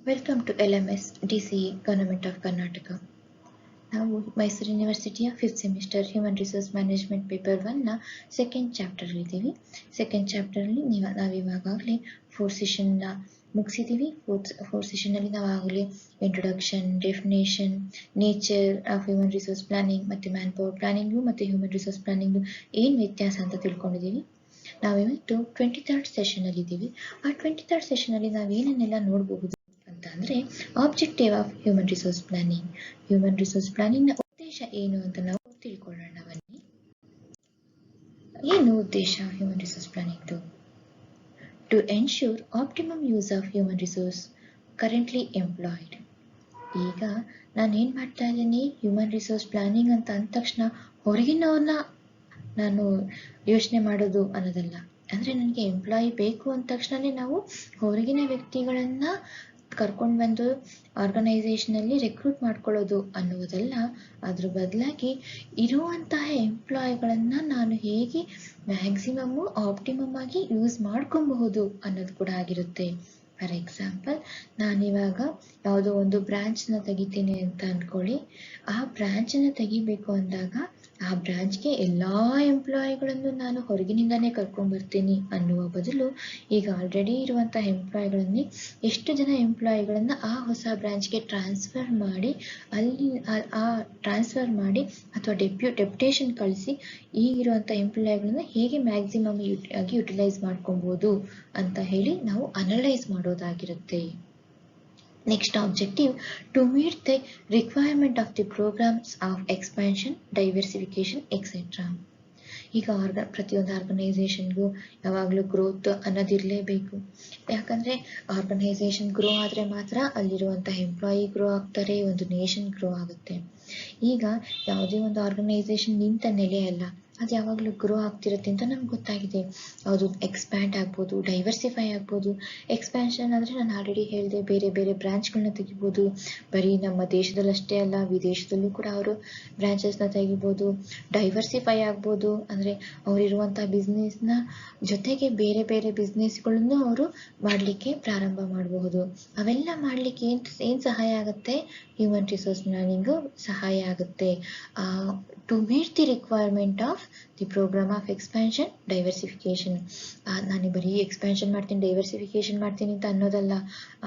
Welcome to LMS DCE government of Karnataka. ನಾವು ಮೈಸೂರು ಯೂನಿವರ್ಸಿಟಿಯ 5th semester human resource management paper 1ನ second chapter ಇದ್ದೀವಿ. Second ಚಾಪ್ಟರಲ್ಲಿ ನಾವಿವಾಗಲೇ 4 ಸೆಷನ್ನ ಮುಗಿಸಿದ್ದೀವಿ. ಫೋರ್ತ್ ಸೆಷನಲ್ಲಿ ನಾವಾಗಲೇ introduction, definition, nature of human resource planning ಮತ್ತು ಮ್ಯಾನ್ ಪವರ್ ಪ್ಲಾನಿಂಗು ಮತ್ತು ಹ್ಯೂಮನ್ ರಿಸೋರ್ಸ್ ಪ್ಲಾನಿಂಗು ಏನು ವ್ಯತ್ಯಾಸ ಅಂತ ತಿಳ್ಕೊಂಡಿದ್ದೀವಿ. ನಾವಿವತ್ತು 23rd ಸೆಷನಲ್ಲಿ ಇದ್ದೀವಿ. ಆ 23rd ಸೆಷನಲ್ಲಿ ನಾವೇನನ್ನೆಲ್ಲ ನೋಡಬಹುದು ಅಂತಂದ್ರೆ, objective of human resource planning. Human resource planning ನ ಉದ್ದೇಶ ಏನು ಅಂತ ನಾವು ತಿಳ್ಕೊಳ್ಳೋಣ ಬನ್ನಿ. ಏನು ಉದ್ದೇಶ human resource planning? To ensure optimum use of human resource currently employed. ಈಗ ನಾನು ಏನ್ ಮಾಡ್ತಾ ಇದ್ದೀನಿ, ಹ್ಯೂಮನ್ ರಿಸೋರ್ಸ್ ಪ್ಲಾನಿಂಗ್ ಅಂತ ಅಂದ ತಕ್ಷಣ ಹೊರಗಿನವ್ರನ್ನ ನಾನು ಯೋಚನೆ ಮಾಡೋದು ಅನ್ನೋದಲ್ಲ. ಅಂದ್ರೆ ನನಗೆ ಎಂಪ್ಲಾಯಿ ಬೇಕು ಅಂದ ತಕ್ಷಣನೇ ನಾವು ಹೊರಗಿನ ವ್ಯಕ್ತಿಗಳನ್ನ ಕರ್ಕೊಂಡು ಬಂದು ಆರ್ಗನೈಸೇಷನ್ ಅಲ್ಲಿ ರೆಕ್ರೂಟ್ ಮಾಡ್ಕೊಳ್ಳೋದು ಅನ್ನುವುದಲ್ಲ. ಅದ್ರ ಬದಲಾಗಿ ಇರುವಂತಹ ಎಂಪ್ಲಾಯಿಗಳನ್ನ ನಾನು ಹೇಗೆ ಮ್ಯಾಕ್ಸಿಮಮ್ ಆಪ್ಟಿಮಮ್ ಆಗಿ ಯೂಸ್ ಮಾಡ್ಕೊಬಹುದು ಅನ್ನೋದು ಕೂಡ ಆಗಿರುತ್ತೆ. ಫಾರ್ ಎಕ್ಸಾಂಪಲ್, ನಾನಿವಾಗ ಯಾವುದೋ ಒಂದು ಬ್ರಾಂಚ್ನ ತೆಗಿತೀನಿ ಅಂತ ಅಂದ್ಕೊಳ್ಳಿ. ಆ ಬ್ರಾಂಚನ್ನು ತೆಗಿಬೇಕು ಅಂದಾಗ ಆ ಬ್ರಾಂಚ್ಗೆ ಎಲ್ಲಾ ಎಂಪ್ಲಾಯಿಗಳನ್ನು ನಾನು ಹೊರಗಿನಿಂದಾನೇ ಕರ್ಕೊಂಡ್ ಬರ್ತೀನಿ ಅನ್ನುವ ಬದಲು, ಈಗ ಆಲ್ರೆಡಿ ಇರುವಂತಹ ಎಂಪ್ಲಾಯಿಗಳನ್ನೇ ಎಷ್ಟು ಜನ ಎಂಪ್ಲಾಯಿಗಳನ್ನ ಆ ಹೊಸ ಬ್ರಾಂಚ್ಗೆ ಟ್ರಾನ್ಸ್ಫರ್ ಮಾಡಿ ಅಥವಾ ಡೆಪ್ಯುಟೇಷನ್ ಕಳಿಸಿ ಈಗಿರುವಂಥ ಎಂಪ್ಲಾಯಿಗಳನ್ನ ಹೇಗೆ ಮ್ಯಾಕ್ಸಿಮಮ್ ಆಗಿ ಯುಟಿಲೈಸ್ ಮಾಡ್ಕೊಬಹುದು ಅಂತ ಹೇಳಿ ನಾವು ಅನಲೈಸ್ ಮಾಡೋದಾಗಿರುತ್ತೆ. Next objective, to meet the requirement of the programmes of expansion, diversification etcetera. ಈಗ ಪ್ರತಿಯೊಂದು ಆರ್ಗನೈಸೇಷನ್ಗೂ ಯಾವಾಗಲೂ ಗ್ರೋತ್ ಅನ್ನೋದಿರಲೇಬೇಕು. ಯಾಕಂದ್ರೆ ಆರ್ಗನೈಸೇಷನ್ ಗ್ರೋ ಆದ್ರೆ ಮಾತ್ರ ಅಲ್ಲಿರುವಂತಹ ಎಂಪ್ಲಾಯಿ ಗ್ರೋ ಆಗ್ತಾರೆ, ಒಂದು ನೇಷನ್ ಗ್ರೋ ಆಗುತ್ತೆ. ಈಗ ಯಾವುದೇ ಒಂದು ಆರ್ಗನೈಸೇಷನ್ ನಿಂತ ನೆಲೆ ಅಲ್ಲ, ಅದು ಯಾವಾಗಲೂ ಗ್ರೋ ಆಗ್ತಿರುತ್ತೆ ಅಂತ ನಮ್ಗೆ ಗೊತ್ತಾಗಿದೆ. ಅದು ಎಕ್ಸ್ಪ್ಯಾಂಡ್ ಆಗ್ಬೋದು, ಡೈವರ್ಸಿಫೈ ಆಗ್ಬೋದು. ಎಕ್ಸ್ಪ್ಯಾನ್ಷನ್ ಅಂದರೆ ನಾನು ಆಲ್ರೆಡಿ ಹೇಳಿದೆ, ಬೇರೆ ಬೇರೆ ಬ್ರಾಂಚ್ಗಳನ್ನ ತೆಗಿಬೋದು. ಬರೀ ನಮ್ಮ ದೇಶದಲ್ಲಷ್ಟೇ ಅಲ್ಲ, ವಿದೇಶದಲ್ಲೂ ಕೂಡ ಅವರು ಬ್ರಾಂಚಸ್ನ ತೆಗಿಬೋದು. ಡೈವರ್ಸಿಫೈ ಆಗ್ಬೋದು ಅಂದರೆ ಅವರಿರುವಂತಹ ಬಿಸ್ನೆಸ್ನ ಜೊತೆಗೆ ಬೇರೆ ಬೇರೆ ಬಿಸ್ನೆಸ್ಗಳನ್ನು ಅವರು ಮಾಡಲಿಕ್ಕೆ ಪ್ರಾರಂಭ ಮಾಡಬಹುದು. ಅವೆಲ್ಲ ಮಾಡಲಿಕ್ಕೆ ಏನು ಸಹಾಯ ಆಗುತ್ತೆ? ಹ್ಯೂಮನ್ ರಿಸೋರ್ಸ್ ಪ್ಲಾನಿಂಗು ಸಹಾಯ ಆಗುತ್ತೆ. To meet the requirement of the programme of expansion, diversification. ನಾನು ಬರೀ ಎಕ್ಸ್ಪ್ಯಾನ್ಷನ್ ಮಾಡ್ತೀನಿ, ಡೈವರ್ಸಿಫಿಕೇಶನ್ ಮಾಡ್ತೀನಿ ಅಂತ ಅನ್ನೋದಲ್ಲ.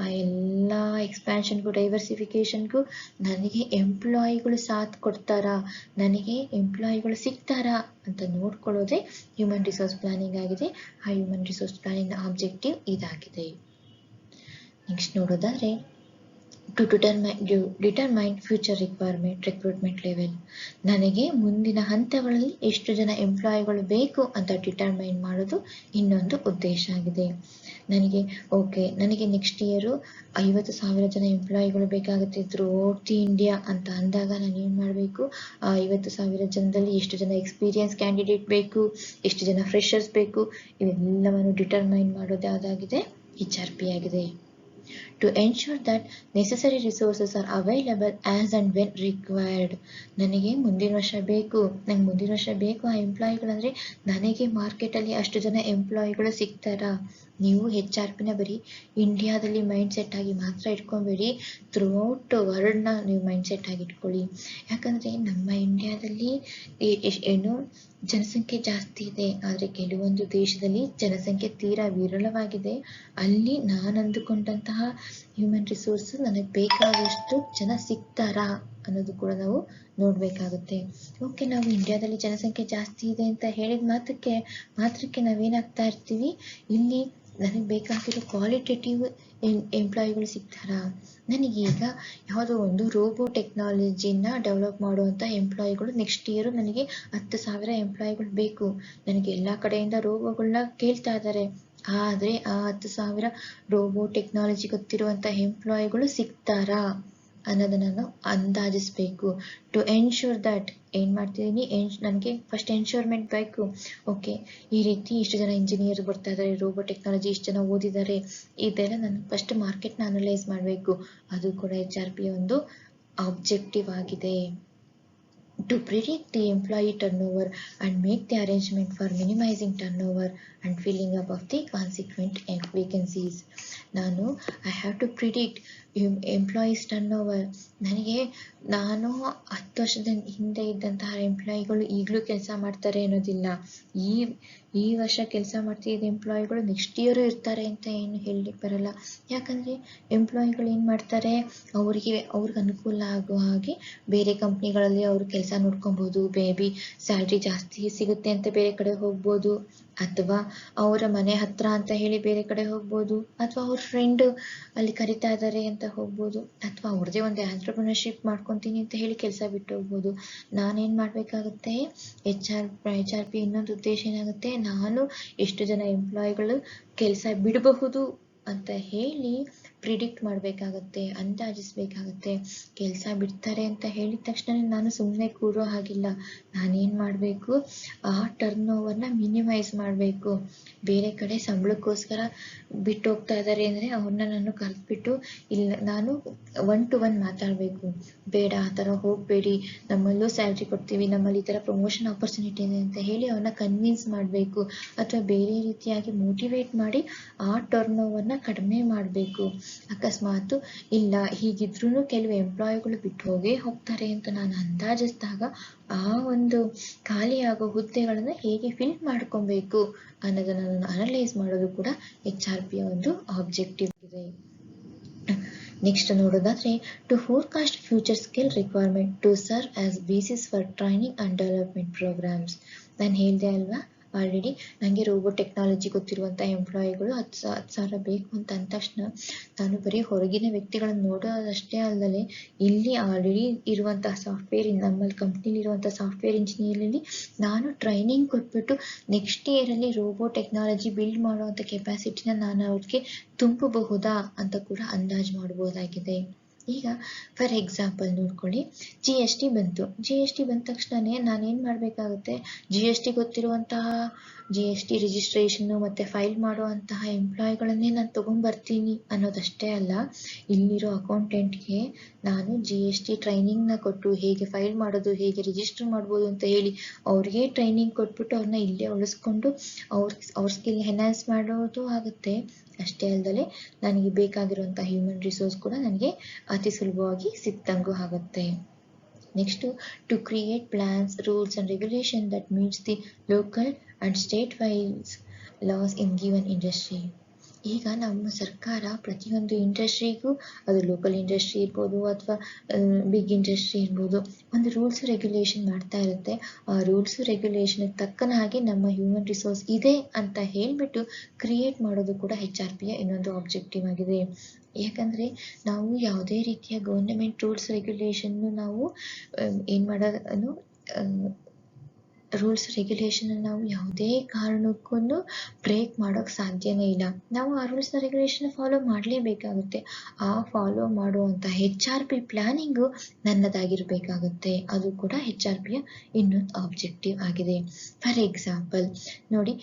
ಆ ಎಲ್ಲ ಎಕ್ಸ್ಪ್ಯಾನ್ಷನ್ಗೂ ಡೈವರ್ಸಿಫಿಕೇಶನ್ಗೂ ನನಗೆ ಎಂಪ್ಲಾಯಿಗಳು ಸಾಥ್ ಕೊಡ್ತಾರಾ, ನನಗೆ ಎಂಪ್ಲಾಯಿಗಳು ಸಿಗ್ತಾರಾ ಅಂತ ನೋಡ್ಕೊಳ್ಳೋದೇ ಹ್ಯೂಮನ್ ರಿಸೋರ್ಸ್ ಪ್ಲಾನಿಂಗ್ ಆಗಿದೆ. ಆ ಹ್ಯೂಮನ್ ರಿಸೋರ್ಸ್ ಪ್ಲಾನಿಂಗ್ ನ ಆಬ್ಜೆಕ್ಟಿವ್ ಇದಾಗಿದೆ. ನೆಕ್ಸ್ಟ್ ನೋಡೋದಾದ್ರೆ, to determine future recruitment level. ನನಗೆ ಮುಂದಿನ ಹಂತಗಳಲ್ಲಿ ಎಷ್ಟು ಜನ ಎಂಪ್ಲಾಯಿಗಳು ಬೇಕು ಅಂತ ಡಿಟರ್ಮೈನ್ ಮಾಡೋದು ಇನ್ನೊಂದು ಉದ್ದೇಶ ಆಗಿದೆ. ನನಗೆ ನೆಕ್ಸ್ಟ್ ಇಯರ್ 50,000 ಜನ ಎಂಪ್ಲಾಯಿಗಳು ಬೇಕಾಗುತ್ತೆ ಥ್ರೂಔಟ್ ದಿ ಇಂಡಿಯಾ ಅಂತ ಅಂದಾಗ ನಾನು ಏನು ಮಾಡಬೇಕು? ಆ 50,000 ಜನದಲ್ಲಿ ಎಷ್ಟು ಜನ ಎಕ್ಸ್ಪೀರಿಯನ್ಸ್ ಕ್ಯಾಂಡಿಡೇಟ್ ಬೇಕು, ಎಷ್ಟು ಜನ ಫ್ರೆಷರ್ಸ್ ಬೇಕು, ಇವೆಲ್ಲವನ್ನು ಡಿಟರ್ಮೈನ್ ಮಾಡೋದು ಯಾವುದಾಗಿದೆ? HRP ಆಗಿದೆ. To ensure that necessary resources are available as and when required. ನನಗೆ ಮುಂದಿನ ವರ್ಷ ಬೇಕು ಆ ಎಂಪ್ಲಾಯಿಗಳಂದ್ರೆ ನನಗೆ ಮಾರ್ಕೆಟಲ್ಲಿ ಅಷ್ಟು ಜನ ಎಂಪ್ಲಾಯಿಗಳು ಸಿಗ್ತಾರಾ? ನೀವು HRPನ ಬರೀ ಇಂಡಿಯಾದಲ್ಲಿ ಮೈಂಡ್ ಸೆಟ್ ಆಗಿ ಮಾತ್ರ ಇಟ್ಕೊಬೇಡಿ, ಥ್ರೂಔಟ್ ವರ್ಲ್ಡ್ನ ನೀವು ಮೈಂಡ್ ಸೆಟ್ ಆಗಿ ಇಟ್ಕೊಳ್ಳಿ. ಯಾಕಂದ್ರೆ ನಮ್ಮ ಇಂಡಿಯಾದಲ್ಲಿ ಏನು ಜನಸಂಖ್ಯೆ ಜಾಸ್ತಿ ಇದೆ, ಆದರೆ ಕೆಲವೊಂದು ದೇಶದಲ್ಲಿ ಜನಸಂಖ್ಯೆ ತೀರಾ ವಿರಳವಾಗಿದೆ. ಅಲ್ಲಿ ನಾನು ಅಂದುಕೊಂಡಂತಹ ಹ್ಯೂಮನ್ ರಿಸೋರ್ಸ್ ನನಗೆ ಬೇಕಾದಷ್ಟು ಜನ ಸಿಗ್ತಾರಾ ಅನ್ನೋದು ಕೂಡ ನಾವು ನೋಡ್ಬೇಕಾಗುತ್ತೆ. ಓಕೆ, ನಾವು ಇಂಡಿಯಾದಲ್ಲಿ ಜನಸಂಖ್ಯೆ ಜಾಸ್ತಿ ಇದೆ ಅಂತ ಹೇಳಿದ ಮಾತ್ರಕ್ಕೆ ನಾವೇನಾಗ್ತಾ ಇರ್ತೀವಿ, ಇಲ್ಲಿ ನನಗೆ ಬೇಕಾಗಿರೋ ಕ್ವಾಲಿಟೇಟಿವ್ ಎಂಪ್ಲಾಯಿಗಳು ಸಿಗ್ತಾರಾ? ನನಗೀಗ ಯಾವುದೋ ಒಂದು ರೋಬೋ ಟೆಕ್ನಾಲಜಿನ ಡೆವಲಪ್ ಮಾಡುವಂಥ ಎಂಪ್ಲಾಯಿಗಳು ನೆಕ್ಸ್ಟ್ ಇಯರ್ ನನಗೆ 10,000 ಎಂಪ್ಲಾಯಿಗಳು ಬೇಕು. ನನಗೆ ಎಲ್ಲ ಕಡೆಯಿಂದ ರೋಬೋಗಳನ್ನ ಕೇಳ್ತಾ ಇದ್ದಾರೆ, ಆದರೆ ಆ 10,000 ರೋಬೋ ಟೆಕ್ನಾಲಜಿ ಗೊತ್ತಿರುವಂಥ ಎಂಪ್ಲಾಯಿಗಳು ಸಿಗ್ತಾರಾ ಅನ್ನೋದನ್ನ ನಾನು ಅಂದಾಜಿಸ್ಬೇಕು. ಟು ಎನ್ಶೂರ್ ದಟ್ ಏನು ಮಾಡ್ತಿದ್ದೀನಿ, ನನಗೆ ಫಸ್ಟ್ ಎನ್ಶೂರ್ಮೆಂಟ್ ಬೇಕು. ಓಕೆ, ಈ ರೀತಿ ಇಷ್ಟು ಜನ ಇಂಜಿನಿಯರ್ ಬರ್ತಾ ಇದ್ದಾರೆ, ರೋಬೋ ಟೆಕ್ನಾಲಜಿ ಇಷ್ಟು ಜನ ಓದಿದ್ದಾರೆ, ಇದೆಲ್ಲ ನಾನು ಫಸ್ಟ್ ಮಾರ್ಕೆಟ್ನ ಅನಲೈಸ್ ಮಾಡಬೇಕು. ಅದು ಕೂಡ HRP ಒಂದು ಆಬ್ಜೆಕ್ಟಿವ್ ಆಗಿದೆ. to predict the employee turnover and make the arrangement for minimizing turnover and filling up of the consequent vacancies. I have to predict employees turnover. ನಾನು 10 ವರ್ಷದ ಹಿಂದೆ ಇದ್ದಂತಹ ಎಂಪ್ಲಾಯಿಗಳು ಈಗಲೂ ಕೆಲಸ ಮಾಡ್ತಾರೆ ಅನ್ನೋದಿಲ್ಲ. ಈ ವರ್ಷ ಕೆಲಸ ಮಾಡ್ತಿದ್ದ ಎಂಪ್ಲಾಯಿಗಳು ನೆಕ್ಸ್ಟ್ ಇಯರು ಇರ್ತಾರೆ ಅಂತ ಏನು ಹೇಳಲಿಕ್ಕೆ ಬರಲ್ಲ. ಯಾಕಂದರೆ ಎಂಪ್ಲಾಯಿಗಳು ಏನು ಮಾಡ್ತಾರೆ, ಅವ್ರಿಗೆ ಅನುಕೂಲ ಆಗೋ ಹಾಗೆ ಬೇರೆ ಕಂಪ್ನಿಗಳಲ್ಲಿ ಅವರು ಕೆಲಸ ನೋಡ್ಕೊಬೋದು. ಬೇಬಿ ಸ್ಯಾಲ್ರಿ ಜಾಸ್ತಿ ಸಿಗುತ್ತೆ ಅಂತ ಬೇರೆ ಕಡೆ ಹೋಗ್ಬೋದು, ಅಥವಾ ಅವರ ಮನೆ ಹತ್ರ ಅಂತ ಹೇಳಿ ಬೇರೆ ಕಡೆ ಹೋಗ್ಬೋದು, ಅಥವಾ ಅವ್ರ ಫ್ರೆಂಡ್ ಅಲ್ಲಿ ಕರಿತಾ ಇದ್ದಾರೆ ಅಂತ ಹೋಗ್ಬೋದು, ಅಥವಾ ಅವ್ರದೇ ಒಂದು ಆಂಟ್ರಪ್ರಿನರ್ಶಿಪ್ ಮಾಡ್ಕೊತೀನಿ ಅಂತ ಹೇಳಿ ಕೆಲಸ ಬಿಟ್ಟು ಹೋಗ್ಬೋದು. ನಾನೇನು ಮಾಡಬೇಕಾಗುತ್ತೆ, ಎಚ್ ಆರ್ ಪಿ ಇನ್ನೊಂದು ಉದ್ದೇಶ ಏನಾಗುತ್ತೆ, ನಾನು ಎಷ್ಟು ಜನ ಎಂಪ್ಲಾಯಿಗಳು ಕೆಲಸ ಬಿಡಬಹುದು ಅಂತ ಹೇಳಿ ಪ್ರಿಡಿಕ್ಟ್ ಮಾಡಬೇಕಾಗತ್ತೆ, ಅಂದಾಜಿಸಬೇಕಾಗತ್ತೆ. ಕೆಲಸ ಬಿಡ್ತಾರೆ ಅಂತ ಹೇಳಿದ ತಕ್ಷಣ ನಾನು ಸುಮ್ಮನೆ ಕೂರೋ ಹಾಗಿಲ್ಲ. ನಾನೇನು ಮಾಡಬೇಕು, ಆ ಟರ್ನ್ ಓವರ್ನ ಮಿನಿಮೈಸ್ ಮಾಡಬೇಕು. ಬೇರೆ ಕಡೆ ಸಂಬಳಕ್ಕೋಸ್ಕರ ಬಿಟ್ಟು ಹೋಗ್ತಾ ಇದ್ದಾರೆ ಅಂದರೆ ಅವ್ರನ್ನ ನಾನು ಕರೆದ್ಬಿಟ್ಟು ನಾನು 1-to-1 ಮಾತಾಡಬೇಕು. ಬೇಡ, ಆ ಥರ ಹೋಗಬೇಡಿ, ನಮ್ಮಲ್ಲೂ ಸ್ಯಾಲ್ರಿ ಕೊಡ್ತೀವಿ, ನಮ್ಮಲ್ಲಿ ಈ ಥರ ಪ್ರಮೋಷನ್ ಆಪರ್ಚುನಿಟಿ ಇದೆ ಅಂತ ಹೇಳಿ ಅವ್ರನ್ನ ಕನ್ವಿನ್ಸ್ ಮಾಡಬೇಕು, ಅಥವಾ ಬೇರೆ ರೀತಿಯಾಗಿ ಮೋಟಿವೇಟ್ ಮಾಡಿ ಆ ಟರ್ನ್ ಓವರ್ನ ಕಡಿಮೆ ಮಾಡಬೇಕು. ಅಕಸ್ಮಾತ್ ಇಲ್ಲ, ಹೀಗಿದ್ರೂ ಕೆಲವು ಎಂಪ್ಲಾಯಿಗಳು ಬಿಟ್ಟು ಹೋಗ್ತಾರೆ ಅಂತ ನಾನು ಅಂದಾಜಿಸಿದಾಗ ಆ ಒಂದು ಖಾಲಿಯಾಗೋ ಹುದ್ದೆಗಳನ್ನು ಹೇಗೆ ಫಿಲ್ ಮಾಡ್ಕೊಬೇಕು ಅನ್ನೋದನ್ನು ನಾನು ಅನಲೈಸ್ ಮಾಡೋದು ಕೂಡ HRP ಒಂದು ಆಬ್ಜೆಕ್ಟಿವ್ ಇದೆ. ನೆಕ್ಸ್ಟ್ ನೋಡೋದಾದ್ರೆ, to forecast future skill requirement to serve as basis for training and development programmes. ನಾನು ಹೇಳಿದೆ ಅಲ್ವಾ ಆಲ್ರೆಡಿ, ನನಗೆ ರೋಬೋಟ್ ಟೆಕ್ನಾಲಜಿ ಗೊತ್ತಿರುವಂಥ ಎಂಪ್ಲಾಯಿಗಳು 10,000 ಬೇಕು ಅಂತ ಅಂದ ತಕ್ಷಣ ನಾನು ಬರೀ ಹೊರಗಿನ ವ್ಯಕ್ತಿಗಳನ್ನು ನೋಡೋದಷ್ಟೇ ಅಲ್ಲದೆ ಇಲ್ಲಿ ಆಲ್ರೆಡಿ ಇರುವಂತಹ ಸಾಫ್ಟ್ವೇರ್, ನಮ್ಮಲ್ಲಿ ಕಂಪ್ನಿಲಿ ಇರುವಂಥ ಸಾಫ್ಟ್ವೇರ್ ಇಂಜಿನಿಯರಲ್ಲಿ ನಾನು ಟ್ರೈನಿಂಗ್ ಕೊಟ್ಬಿಟ್ಟು ನೆಕ್ಸ್ಟ್ ಇಯರಲ್ಲಿ ರೋಬೋಟ್ ಟೆಕ್ನಾಲಜಿ ಬಿಲ್ಡ್ ಮಾಡುವಂಥ ಕೆಪಾಸಿಟಿನ ನಾನು ಅವ್ರಿಗೆ ತುಂಬಬಹುದಾ ಅಂತ ಕೂಡ ಅಂದಾಜು ಮಾಡಬಹುದಾಗಿದೆ. ಈಗ ಫಾರ್ ಎಕ್ಸಾಂಪಲ್ ನೋಡ್ಕೊಳ್ಳಿ, GST ಬಂತು. GST ಬಂದ ತಕ್ಷಣನೇ ನಾನೇನು ಮಾಡಬೇಕಾಗುತ್ತೆ, GST ಗೊತ್ತಿರುವಂತಹ GST ರಿಜಿಸ್ಟ್ರೇಷನ್ನು ಮತ್ತು ಫೈಲ್ ಮಾಡುವಂತಹ ಎಂಪ್ಲಾಯಿಗಳನ್ನೇ ನಾನು ತೊಗೊಂಡ್ಬರ್ತೀನಿ ಅನ್ನೋದಷ್ಟೇ ಅಲ್ಲ, ಇಲ್ಲಿರೋ ಅಕೌಂಟೆಂಟ್ಗೆ ನಾನು GST ಟ್ರೈನಿಂಗ್ನ ಕೊಟ್ಟು ಹೇಗೆ ಫೈಲ್ ಮಾಡೋದು, ಹೇಗೆ ರಿಜಿಸ್ಟರ್ ಮಾಡ್ಬೋದು ಅಂತ ಹೇಳಿ ಅವ್ರಿಗೆ ಟ್ರೈನಿಂಗ್ ಕೊಟ್ಬಿಟ್ಟು ಅವ್ರನ್ನ ಇಲ್ಲೇ ಉಳಿಸ್ಕೊಂಡು ಅವ್ರ ಸ್ಕಿಲ್ ಎನ್ಹಾನ್ಸ್ ಮಾಡೋದು ಆಗುತ್ತೆ. ಅಷ್ಟೇ ಅಲ್ಲದೆ ನನಗೆ ಬೇಕಾಗಿರುವಂಥ ಹ್ಯೂಮನ್ ರಿಸೋರ್ಸ್ ಕೂಡ ನನಗೆ ಅತಿ ಸುಲಭವಾಗಿ ಸಿಕ್ತಂಗೂ ಆಗುತ್ತೆ. Next, to create plans, rules and regulation that meets the local and state wise laws in given industry. ಈಗ ನಮ್ಮ ಸರ್ಕಾರ ಪ್ರತಿಯೊಂದು ಇಂಡಸ್ಟ್ರಿಗೂ, ಅದು ಲೋಕಲ್ ಇಂಡಸ್ಟ್ರಿ ಇರ್ಬೋದು ಅಥವಾ ಬಿಗ್ ಇಂಡಸ್ಟ್ರಿ ಇರ್ಬೋದು, ಒಂದು ರೂಲ್ಸ್ ರೆಗ್ಯುಲೇಷನ್ ಮಾಡ್ತಾ ಇರುತ್ತೆ. ಆ ರೂಲ್ಸ್ ರೆಗ್ಯುಲೇಷನ್ ತಕ್ಕನ ಹಾಗೆ ನಮ್ಮ ಹ್ಯೂಮನ್ ರಿಸೋರ್ಸ್ ಇದೆ ಅಂತ ಹೇಳಿಬಿಟ್ಟು ಕ್ರಿಯೇಟ್ ಮಾಡೋದು ಕೂಡ HRPಯ ಇನ್ನೊಂದು ಆಬ್ಜೆಕ್ಟಿವ್ ಆಗಿದೆ. ಯಾಕಂದರೆ ನಾವು ಯಾವುದೇ ರೀತಿಯ ಗೌರ್ನಮೆಂಟ್ ರೂಲ್ಸ್ ರೆಗ್ಯುಲೇಷನ್ನು ನಾವು ಏನು ಮಾಡೋದು, ರೂಲ್ಸ್ ರೆಗ್ಯುಲೇಷನ್ ನಾವು ಯಾವುದೇ ಕಾರಣಕ್ಕೂ ಬ್ರೇಕ್ ಮಾಡೋಕ್ಕೆ ಸಾಧ್ಯನೇ ಇಲ್ಲ. ನಾವು ಆ ರೂಲ್ಸ್ನ ರೆಗ್ಯುಲೇಷನ್ ಫಾಲೋ ಮಾಡಲೇಬೇಕಾಗುತ್ತೆ. ಆ ಫಾಲೋ ಮಾಡುವಂಥ HRP ಪ್ಲ್ಯಾನಿಂಗು ನನ್ನದಾಗಿರಬೇಕಾಗುತ್ತೆ. ಅದು ಕೂಡ HRPಯ ಇನ್ನೊಂದು ಆಬ್ಜೆಕ್ಟಿವ್ ಆಗಿದೆ. ಫಾರ್ ಎಕ್ಸಾಂಪಲ್ ನೋಡಿ,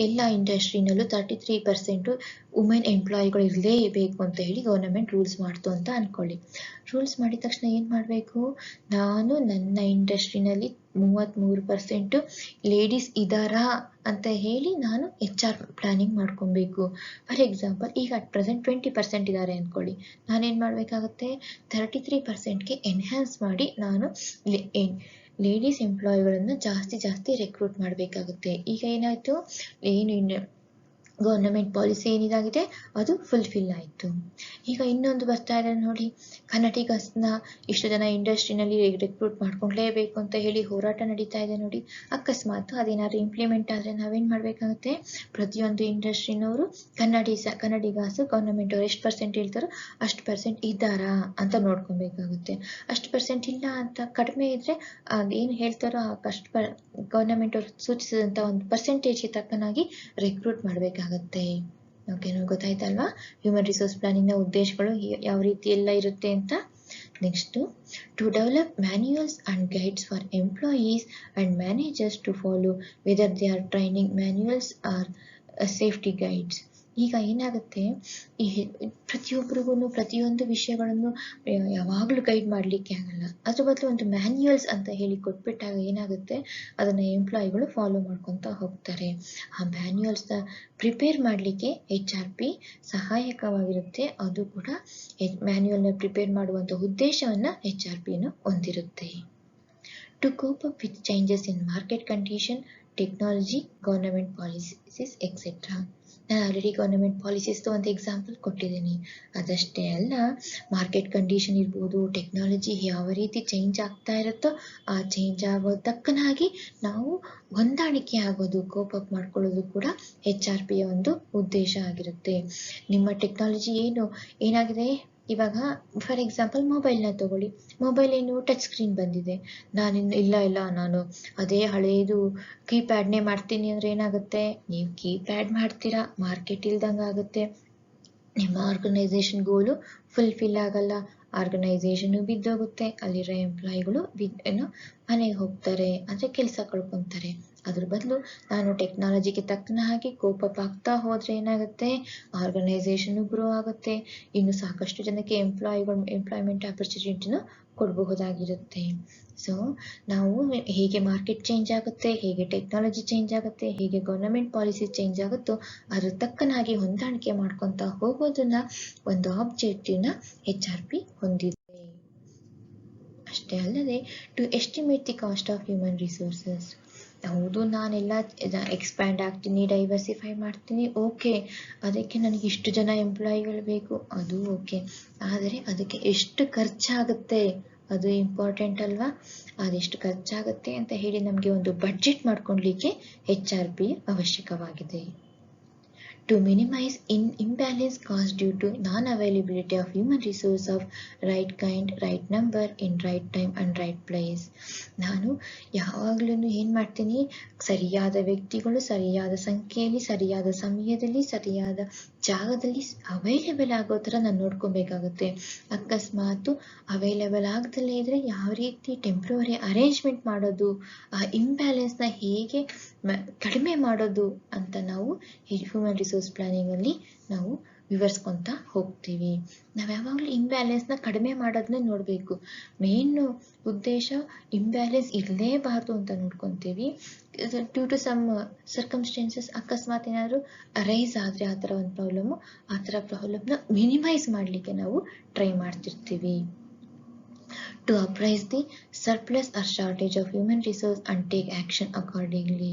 ಎಲ್ಲ ಇಂಡಸ್ಟ್ರಿನಲ್ಲೂ 33% ವುಮೆನ್ ಎಂಪ್ಲಾಯಿಗಳು ಇರಲೇಬೇಕು ಅಂತ ಹೇಳಿ ಗೌರ್ನಮೆಂಟ್ ರೂಲ್ಸ್ ಮಾಡ್ತು ಅಂತ ಅಂದ್ಕೊಳ್ಳಿ. ರೂಲ್ಸ್ ಮಾಡಿದ ತಕ್ಷಣ ಏನು ಮಾಡಬೇಕು, ನಾನು ನನ್ನ ಇಂಡಸ್ಟ್ರಿನಲ್ಲಿ 33% ಲೇಡೀಸ್ ಇದ್ದಾರಾ ಅಂತ ಹೇಳಿ ನಾನು HR ಪ್ಲ್ಯಾನಿಂಗ್ ಮಾಡ್ಕೊಬೇಕು. ಫಾರ್ ಎಕ್ಸಾಂಪಲ್, ಈಗ ಅಟ್ ಪ್ರೆಸೆಂಟ್ 20% ಇದ್ದಾರೆ ಅಂದ್ಕೊಳ್ಳಿ. ನಾನೇನು ಮಾಡಬೇಕಾಗುತ್ತೆ, 33%ಗೆ ಎನ್ಹ್ಯಾನ್ಸ್ ಮಾಡಿ ನಾನು ಲೇಡೀಸ್ ಎಂಪ್ಲಾಯಿಗಳನ್ನು ಜಾಸ್ತಿ ರೆಕ್ರೂಟ್ ಮಾಡಬೇಕಾಗುತ್ತೆ. ಈಗ ಏನಾಯಿತು, ಗೌರ್ನಮೆಂಟ್ ಪಾಲಿಸಿ ಏನಿದಾಗಿದೆ ಅದು ಫುಲ್ಫಿಲ್ ಆಯಿತು. ಈಗ ಇನ್ನೊಂದು ಬರ್ತಾ ಇದೆ ನೋಡಿ, ಕನ್ನಡಿಗಸ್ನ ಇಷ್ಟು ಜನ ಇಂಡಸ್ಟ್ರಿನಲ್ಲಿ ರಿಕ್ರೂಟ್ ಮಾಡ್ಕೊಳ್ಲೇಬೇಕು ಅಂತ ಹೇಳಿ ಹೋರಾಟ ನಡೀತಾ ಇದೆ ನೋಡಿ. ಅಕಸ್ಮಾತ್ ಅದೇನಾದ್ರು ಇಂಪ್ಲಿಮೆಂಟ್ ಆದರೆ ನಾವೇನು ಮಾಡಬೇಕಾಗುತ್ತೆ, ಪ್ರತಿಯೊಂದು ಇಂಡಸ್ಟ್ರಿನವರು ಕನ್ನಡಿಗಾಸು ಗೌರ್ನಮೆಂಟ್ ಅವ್ರು ಎಷ್ಟು ಪರ್ಸೆಂಟ್ ಹೇಳ್ತಾರೋ ಅಷ್ಟು ಪರ್ಸೆಂಟ್ ಇದ್ದಾರಾ ಅಂತ ನೋಡ್ಕೊಬೇಕಾಗುತ್ತೆ. ಅಷ್ಟು ಪರ್ಸೆಂಟ್ ಇಲ್ಲ ಅಂತ ಕಡಿಮೆ ಇದ್ದರೆ ಏನು ಹೇಳ್ತಾರೋ ಅಷ್ಟು ಗೌರ್ನಮೆಂಟ್ ಅವ್ರು ಸೂಚಿಸಿದಂಥ ಒಂದು ಪರ್ಸೆಂಟೇಜ್ಗೆ ತಕ್ಕನಾಗಿ ರಿಕ್ರೂಟ್ ಮಾಡಬೇಕಾಗುತ್ತೆ. ಓಕೆನಾ, ಗೊತ್ತಾಯ್ತಲ್ವಾ ಹ್ಯೂಮನ್ ರಿಸೋರ್ಸ್ ಪ್ಲಾನಿಂಗ್ನ ಉದ್ದೇಶಗಳು ಯಾವ ರೀತಿ ಎಲ್ಲ ಇರುತ್ತೆ ಅಂತ. Next, to develop manuals and guides for employees and managers to follow whether they are training manuals or safety guides. ಈಗ ಏನಾಗುತ್ತೆ, ಈ ಪ್ರತಿಯೊಬ್ಬರಿಗೂ ಪ್ರತಿಯೊಂದು ವಿಷಯಗಳನ್ನು ಯಾವಾಗಲೂ ಗೈಡ್ ಮಾಡಲಿಕ್ಕೆ ಆಗಲ್ಲ. ಅದ್ರ ಬದಲು ಒಂದು ಮ್ಯಾನ್ಯುಯಲ್ಸ್ ಅಂತ ಹೇಳಿ ಕೊಟ್ಬಿಟ್ಟಾಗ ಏನಾಗುತ್ತೆ, ಅದನ್ನು ಎಂಪ್ಲಾಯಿಗಳು ಫಾಲೋ ಮಾಡ್ಕೊತಾ ಹೋಗ್ತಾರೆ. ಆ ಮ್ಯಾನ್ಯುಯಲ್ಸ್ನ ಪ್ರಿಪೇರ್ ಮಾಡಲಿಕ್ಕೆ HRP ಸಹಾಯಕವಾಗಿರುತ್ತೆ. ಅದು ಕೂಡ ಮ್ಯಾನ್ಯುಯಲ್ನ ಪ್ರಿಪೇರ್ ಮಾಡುವಂಥ ಉದ್ದೇಶವನ್ನು HRPನು ಹೊಂದಿರುತ್ತೆ. To cope up with changes in market condition, technology, government policies, etc. ನಾನು ಆಲ್ರೆಡಿ ಗೌರ್ಮೆಂಟ್ ಪಾಲಿಸೀಸ್ದು ಒಂದು ಎಕ್ಸಾಂಪಲ್ ಕೊಟ್ಟಿದ್ದೀನಿ. ಅದಷ್ಟೇ ಅಲ್ಲ, ಮಾರ್ಕೆಟ್ ಕಂಡೀಷನ್ ಇರ್ಬೋದು, ಟೆಕ್ನಾಲಜಿ ಯಾವ ರೀತಿ ಚೇಂಜ್ ಆಗ್ತಾ ಇರುತ್ತೋ ಆ ಚೇಂಜ್ ಆಗೋ ತಕ್ಕನಾಗಿ ನಾವು ಹೊಂದಾಣಿಕೆ ಆಗೋದು, ಕೋಪ್ ಅಪ್ ಮಾಡ್ಕೊಳ್ಳೋದು ಕೂಡ HRPಯ ಒಂದು ಉದ್ದೇಶ ಆಗಿರುತ್ತೆ. ನಿಮ್ಮ ಟೆಕ್ನಾಲಜಿ ಏನಾಗಿದೆ, ಇವಾಗ ಫಾರ್ ಎಕ್ಸಾಂಪಲ್ ಮೊಬೈಲ್ನ ತಗೊಳ್ಳಿ. ಮೊಬೈಲ್ ಏನು ಟಚ್ ಸ್ಕ್ರೀನ್ ಬಂದಿದೆ, ನಾನು ಅದೇ ಹಳೆಯದು ಕೀಪ್ಯಾಡ್ನೇ ಮಾಡ್ತೀನಿ ಅಂದರೆ ಏನಾಗುತ್ತೆ, ನೀವು ಕೀಪ್ಯಾಡ್ ಮಾಡ್ತೀರಾ, ಮಾರ್ಕೆಟ್ ಇಲ್ದಂಗೆ ಆಗುತ್ತೆ. ನಿಮ್ಮ ಆರ್ಗನೈಸೇಷನ್ ಗೋಲು ಫುಲ್ಫಿಲ್ ಆಗಲ್ಲ, ಆರ್ಗನೈಸೇಷನು ಬಿದ್ದೋಗುತ್ತೆ, ಅಲ್ಲಿರೋ ಎಂಪ್ಲಾಯಿಗಳು ಮನೆಗೆ ಹೋಗ್ತಾರೆ, ಅಂದರೆ ಕೆಲಸ ಕಳ್ಕೊತಾರೆ. ಅದ್ರ ಬದಲು ನಾನು ಟೆಕ್ನಾಲಜಿಗೆ ತಕ್ಕನ ಹಾಗೆ ಕೋಪ್ ಅಪ್ ಆಗ್ತಾ ಹೋದರೆ ಏನಾಗುತ್ತೆ, ಆರ್ಗನೈಸೇಷನು ಗ್ರೋ ಆಗುತ್ತೆ, ಇನ್ನು ಸಾಕಷ್ಟು ಜನಕ್ಕೆ ಎಂಪ್ಲಾಯ್ಮೆಂಟ್ ಆಪರ್ಚುನಿಟಿನೂ ಕೊಡಬಹುದಾಗಿರುತ್ತೆ. ಸೊ ನಾವು ಹೇಗೆ ಮಾರ್ಕೆಟ್ ಚೇಂಜ್ ಆಗುತ್ತೆ, ಹೇಗೆ ಟೆಕ್ನಾಲಜಿ ಚೇಂಜ್ ಆಗುತ್ತೆ, ಹೇಗೆ ಗೌರ್ಮೆಂಟ್ ಪಾಲಿಸಿ ಚೇಂಜ್ ಆಗುತ್ತೋ ಅದ್ರ ತಕ್ಕನಾಗಿ ಹೊಂದಾಣಿಕೆ ಮಾಡ್ಕೊತಾ ಹೋಗೋದನ್ನ ಒಂದು ಆಬ್ಜೆಕ್ಟಿವ್ನ HRP ಹೊಂದಿದೆ. ಅಷ್ಟೇ ಅಲ್ಲದೆ to estimate the cost of human resources. ಹೌದು, ನಾನೆಲ್ಲ ಎಕ್ಸ್ಪ್ಯಾಂಡ್ ಆಗ್ತೀನಿ, ಡೈವರ್ಸಿಫೈ ಮಾಡ್ತೀನಿ, ಓಕೆ, ಅದಕ್ಕೆ ನನಗೆ ಇಷ್ಟು ಜನ ಎಂಪ್ಲಾಯಿಗಳು ಬೇಕು, ಅದು ಓಕೆ, ಆದರೆ ಅದಕ್ಕೆ ಎಷ್ಟು ಖರ್ಚಾಗುತ್ತೆ ಅದು ಇಂಪಾರ್ಟೆಂಟ್ ಅಲ್ವಾ? ಅದೆಷ್ಟು ಖರ್ಚಾಗುತ್ತೆ ಅಂತ ಹೇಳಿ ನಮಗೆ ಒಂದು ಬಡ್ಜೆಟ್ ಮಾಡ್ಕೊಳ್ಲಿಕ್ಕೆ HRP ಅವಶ್ಯಕವಾಗಿದೆ. To minimize imbalance caused due to non-availability of human resource of right kind, right number, in right time and right place. ನಾನು ಯಾವಾಗಲೂ ಏನು ಮಾಡ್ತೀನಿ, ಸರಿಯಾದ ವ್ಯಕ್ತಿಗಳು ಸರಿಯಾದ ಸಂಖ್ಯೆಯಲ್ಲಿ, ಸರಿಯಾದ ಸಮಯದಲ್ಲಿ, ಸರಿಯಾದ ಜಾಗದಲ್ಲಿ ಅವೈಲೇಬಲ್ ಆಗೋ ಥರ ನಾನು ನೋಡ್ಕೊಬೇಕಾಗುತ್ತೆ. ಅಕಸ್ಮಾತು ಅವೈಲೇಬಲ್ ಆಗದಲ್ಲೇ ಇದ್ದರೆ ಯಾವ ರೀತಿ ಟೆಂಪ್ರವರಿ ಅರೇಂಜ್ಮೆಂಟ್ ಮಾಡೋದು, ಆ ಇಂಬ್ಯಾಲೆನ್ಸ್ನ ಹೇಗೆ ಕಡಿಮೆ ಮಾಡೋದು ಅಂತ ನಾವು ಹ್ಯೂಮನ್ ರಿಸೋರ್ಸ್ ಪ್ಲಾನಿಂಗಲ್ಲಿ ನಾವು ವಿವರಿಸ್ಕೊತಾ ಹೋಗ್ತೀವಿ. ನಾವು ಯಾವಾಗಲೂ ಇಂಬ್ಯಾಲೆನ್ಸ್ನ ಕಡಿಮೆ ಮಾಡೋದನ್ನೇ ನೋಡಬೇಕು. ಮೇನ್ ಉದ್ದೇಶ ಇಂಬ್ಯಾಲೆನ್ಸ್ ಇರಲೇಬಾರ್ದು ಅಂತ ನೋಡ್ಕೊತೀವಿ. ಡ್ಯೂ ಟು ಸಮ್ ಸರ್ಕಮ್ಸ್ಟೆನ್ಸಸ್ ಅಕಸ್ಮಾತ್ ಏನಾದರೂ ಅರೈಸ್ ಆದರೆ ಆ ಥರ ಒಂದು ಪ್ರಾಬ್ಲಮ್ಮು, ಆ ಥರ ಪ್ರಾಬ್ಲಮ್ನ ಮಿನಿಮೈಸ್ ಮಾಡಲಿಕ್ಕೆ ನಾವು ಟ್ರೈ ಮಾಡ್ತಿರ್ತೀವಿ. To appraise the surplus or shortage of human resource and take action accordingly.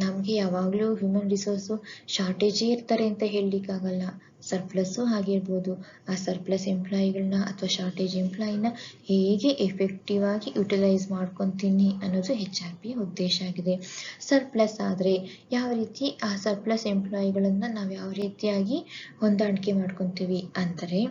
ನಮಗೆ ಯಾವಾಗಲೂ ಹ್ಯೂಮನ್ ರಿಸೋರ್ಸು ಶಾರ್ಟೇಜೇ ಇರ್ತಾರೆ ಅಂತ ಹೇಳಲಿಕ್ಕಾಗಲ್ಲ, ಸರ್ಪ್ಲಸ್ಸು ಆಗಿರ್ಬೋದು. ಆ ಸರ್ಪ್ಲಸ್ ಎಂಪ್ಲಾಯಿಗಳನ್ನ ಅಥವಾ ಶಾರ್ಟೇಜ್ ಎಂಪ್ಲಾಯಿನ ಹೇಗೆ ಎಫೆಕ್ಟಿವ್ ಆಗಿ ಯುಟಿಲೈಸ್ ಮಾಡ್ಕೊತೀನಿ ಅನ್ನೋದು HRP ಉದ್ದೇಶ ಆಗಿದೆ. ಸರ್ಪ್ಲಸ್ ಆದರೆ ಯಾವ ರೀತಿ ಆ ಸರ್ಪ್ಲಸ್ ಎಂಪ್ಲಾಯಿಗಳನ್ನು ನಾವು ಯಾವ ರೀತಿಯಾಗಿ ಹೊಂದಾಣಿಕೆ ಮಾಡ್ಕೊತೀವಿ ಅಂದರೆ,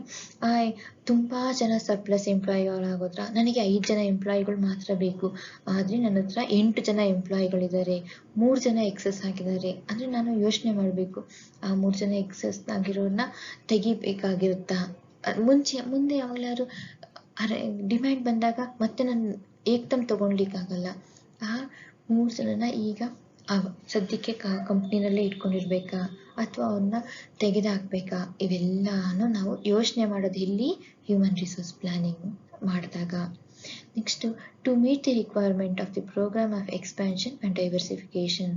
ತುಂಬ ಜನ ಸರ್ಪ್ಲಸ್ ಎಂಪ್ಲಾಯಿಗಳಾಗೋದ್ರ ನನಗೆ 5 ಜನ ಎಂಪ್ಲಾಯಿಗಳು ಮಾತ್ರ ಬೇಕು, ಆದರೆ ನನ್ನ ಹತ್ರ 8 ಜನ ಎಂಪ್ಲಾಯಿಗಳಿದ್ದಾರೆ, 3 ಜನ ಎಕ್ಸಸ್ ಆಗಿದ್ದಾರೆ ಅಂದರೆ ನಾನು ಯೋಚನೆ ಮಾಡಬೇಕು, ಆ 3 ಜನ ಎಕ್ಸಸ್ ಆಗಿರೋರನ್ನ ತೆಗಿಬೇಕಾಗಿರುತ್ತಾ, ಮುಂದೆ ಯಾವಾಗಲಾದ್ರು ಡಿಮ್ಯಾಂಡ್ ಬಂದಾಗ ಮತ್ತೆ ನಾನು ಏಕ್ದಮ್ ತಗೊಳ್ಲಿಕ್ಕಾಗಲ್ಲ. ಆ 3 ಜನನ ಈಗ ಸದ್ಯಕ್ಕೆ ಕಂಪ್ನಿನಲ್ಲೇ ಇಟ್ಕೊಂಡಿರ್ಬೇಕಾ ಅಥವಾ ಅವ್ರನ್ನ ತೆಗೆದುಹಾಕ್ಬೇಕಾ, ಇವೆಲ್ಲಾನು ನಾವು ಯೋಚನೆ ಮಾಡೋದು ಇಲ್ಲಿ ಹ್ಯೂಮನ್ ರಿಸೋರ್ಸ್ ಪ್ಲಾನಿಂಗ್ ಮಾಡಿದಾಗ. Next, to meet the requirement of the programme of expansion and diversification.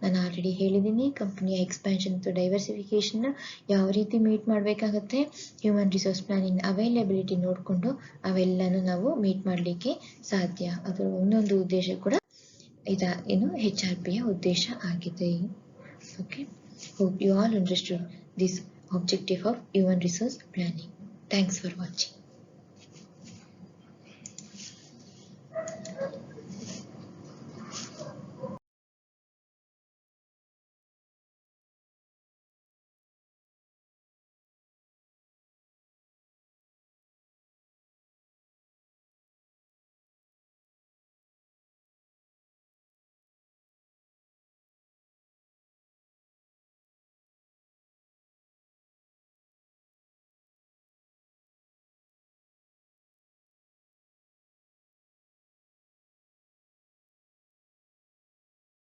ನಾನು ಆಲ್ರೆಡಿ ಹೇಳಿದ್ದೀನಿ, ಕಂಪ್ನಿಯ ಎಕ್ಸ್ಪ್ಯಾನ್ಷನ್ ಮತ್ತು ಡೈವರ್ಸಿಫಿಕೇಶನ್ನ ಯಾವ ರೀತಿ ಮೀಟ್ ಮಾಡಬೇಕಾಗತ್ತೆ, ಹ್ಯೂಮನ್ ರಿಸೋರ್ಸ್ ಪ್ಲಾನಿಂಗ್ ಅವೈಲೇಬಿಲಿಟಿ ನೋಡಿಕೊಂಡು ಅವೆಲ್ಲನೂ ನಾವು ಮೀಟ್ ಮಾಡಲಿಕ್ಕೆ ಸಾಧ್ಯ. ಅದರ ಇನ್ನೊಂದು ಉದ್ದೇಶ ಕೂಡ HRPಯ ಉದ್ದೇಶ ಆಗಿದೆ. Okay, hope you all understood this objective of human resource planning. Thanks for watching.